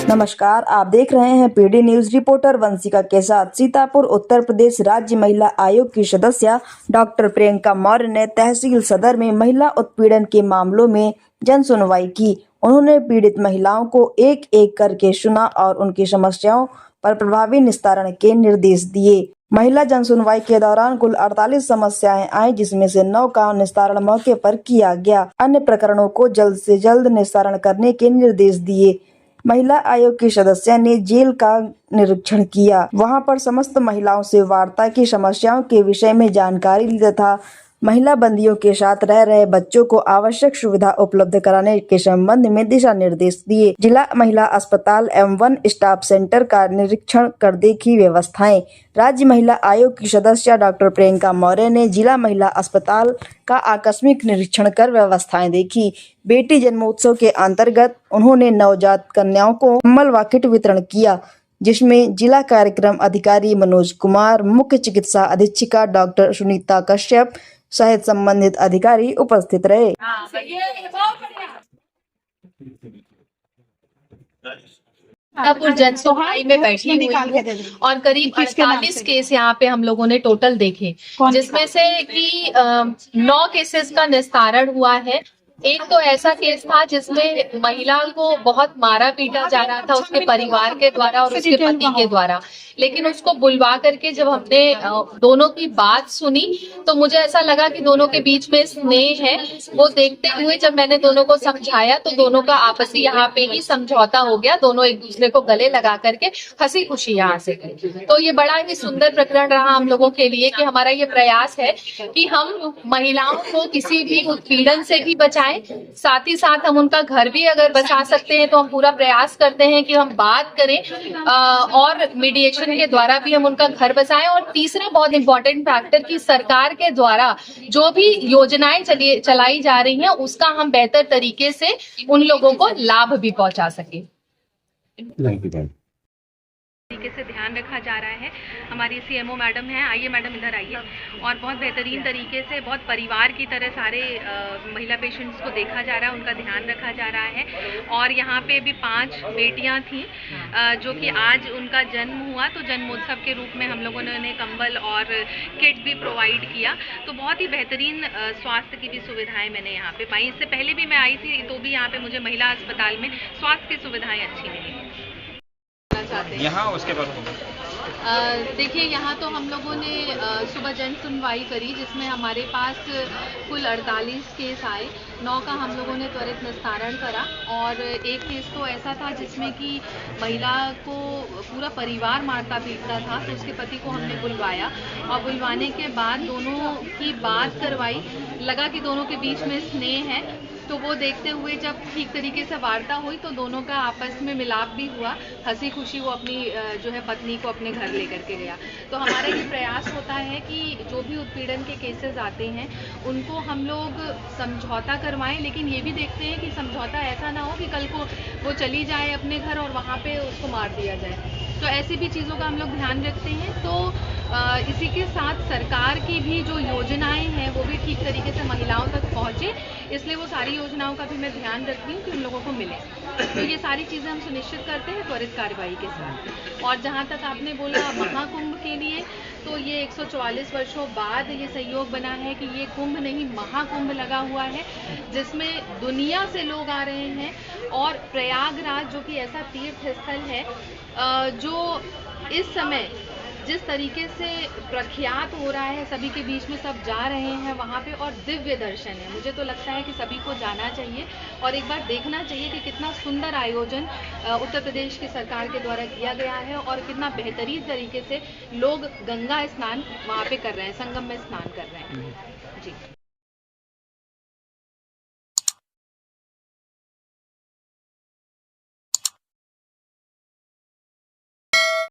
नमस्कार, आप देख रहे हैं पीडी न्यूज। रिपोर्टर वंशिका के साथ। सीतापुर उत्तर प्रदेश राज्य महिला आयोग की सदस्य डॉक्टर प्रियंका मौर्य ने तहसील सदर में महिला उत्पीड़न के मामलों में जन सुनवाई की। उन्होंने पीड़ित महिलाओं को एक एक करके सुना और उनकी समस्याओं पर प्रभावी निस्तारण के निर्देश दिए। महिला जन सुनवाई के दौरान कुल 48 समस्याएं आई, जिसमें से 9 का निस्तारण मौके पर किया गया। अन्य प्रकरणों को जल्द से जल्द निस्तारण करने के निर्देश दिए। महिला आयोग की सदस्य ने जेल का निरीक्षण किया। वहां पर समस्त महिलाओं से वार्ता की, समस्याओं के विषय में जानकारी ली तथा महिला बंदियों के साथ रह रहे बच्चों को आवश्यक सुविधा उपलब्ध कराने के संबंध में दिशा निर्देश दिए। जिला महिला अस्पताल एवं 1 स्टाफ सेंटर का निरीक्षण कर देखी व्यवस्थाएं। राज्य महिला आयोग की सदस्य डॉक्टर प्रियंका मौर्य ने जिला महिला अस्पताल का आकस्मिक निरीक्षण कर व्यवस्थाएं देखी। बेटी जन्मोत्सव के अंतर्गत उन्होंने नवजात कन्याओं को कंबल व किट वितरण किया, जिसमें जिला कार्यक्रम अधिकारी मनोज कुमार, मुख्य चिकित्सा अधीक्षिका डॉक्टर सुनीता कश्यप सहित संबंधित अधिकारी उपस्थित रहे। सीतापुर जन सुनवाई में बैठी हुई हूँ और करीब 48 केस यहाँ पे हम लोगों ने टोटल देखे, जिसमें से कि 9 केसेस का निस्तारण हुआ है। एक तो ऐसा केस था जिसमें महिला को बहुत मारा पीटा जा रहा था उसके परिवार के द्वारा और उसके पति के द्वारा, लेकिन उसको बुलवा करके जब हमने दोनों की बात सुनी तो मुझे ऐसा लगा कि दोनों के बीच में स्नेह है। वो देखते हुए जब मैंने दोनों को समझाया तो दोनों का आपसी यहाँ पे ही समझौता हो गया। दोनों एक दूसरे को गले लगा करके हंसी खुशी यहाँ से गए। तो ये बड़ा ही सुंदर प्रकरण रहा हम लोगों के लिए कि हमारा ये प्रयास है कि हम महिलाओं को किसी भी उत्पीड़न से भी बचाएं, साथ ही साथ हम उनका घर भी अगर बचा सकते हैं तो हम पूरा प्रयास करते हैं कि हम बात करें और मीडिएशन के द्वारा भी हम उनका घर बचाएं। और तीसरा बहुत इंपॉर्टेंट फैक्टर कि सरकार के द्वारा जो भी योजनाएं चलाई जा रही हैं उसका हम बेहतर तरीके से उन लोगों को लाभ भी पहुंचा सके। तरीके से ध्यान रखा जा रहा है। हमारी सीएमओ मैडम हैं, आइए मैडम इधर आइए। और बहुत बेहतरीन तरीके से बहुत परिवार की तरह सारे महिला पेशेंट्स को देखा जा रहा है, उनका ध्यान रखा जा रहा है। और यहाँ पे भी 5 बेटियाँ थीं जो कि आज उनका जन्म हुआ, तो जन्मोत्सव के रूप में हम लोगों ने उन्हें कंबल और किट भी प्रोवाइड किया। तो बहुत ही बेहतरीन स्वास्थ्य की भी सुविधाएँ मैंने यहाँ पे पाई। इससे पहले भी मैं आई थी तो भी यहाँ पे मुझे महिला अस्पताल में स्वास्थ्य की सुविधाएँ अच्छी मिली। यहाँ उसके बाद देखिए, यहाँ तो हम लोगों ने सुबह जन सुनवाई करी, जिसमें हमारे पास कुल 48 केस आए। 9 का हम लोगों ने त्वरित निस्तारण करा और एक केस तो ऐसा था जिसमें कि महिला को पूरा परिवार मारता पीटता था, तो उसके पति को हमने बुलवाया और बुलवाने के बाद दोनों की बात करवाई। लगा कि दोनों के बीच में स्नेह है, तो वो देखते हुए जब ठीक तरीके से वार्ता हुई तो दोनों का आपस में मिलाप भी हुआ। हंसी खुशी वो अपनी जो है पत्नी को अपने घर लेकर के गया। तो हमारा ये प्रयास होता है कि जो भी उत्पीड़न के केसेस आते हैं उनको हम लोग समझौता करवाएं, लेकिन ये भी देखते हैं कि समझौता ऐसा ना हो कि कल को वो चली जाए अपने घर और वहाँ पे उसको मार दिया जाए। तो ऐसी भी चीज़ों का हम लोग ध्यान रखते हैं। तो इसी के साथ सरकार की भी जो योजनाएं हैं वो भी ठीक तरीके से महिलाओं तक पहुँचे, इसलिए वो सारी योजनाओं का भी मैं ध्यान रखती हूँ कि उन लोगों को मिले। तो ये सारी चीज़ें हम सुनिश्चित करते हैं त्वरित कार्रवाई के साथ। और जहाँ तक आपने बोला महाकुंभ के लिए, तो ये 144 वर्षों बाद ये सहयोग बना है कि ये कुंभ नहीं महाकुंभ लगा हुआ है, जिसमें दुनिया से लोग आ रहे हैं। और प्रयागराज जो कि ऐसा तीर्थ स्थल है जो इस समय जिस तरीके से प्रख्यात हो रहा है, सभी के बीच में सब जा रहे हैं वहाँ पे और दिव्य दर्शन है। मुझे तो लगता है कि सभी को जाना चाहिए और एक बार देखना चाहिए कि कितना सुंदर आयोजन उत्तर प्रदेश की सरकार के द्वारा किया गया है और कितना बेहतरीन तरीके से लोग गंगा स्नान वहाँ पे कर रहे हैं, संगम में स्नान कर रहे हैं।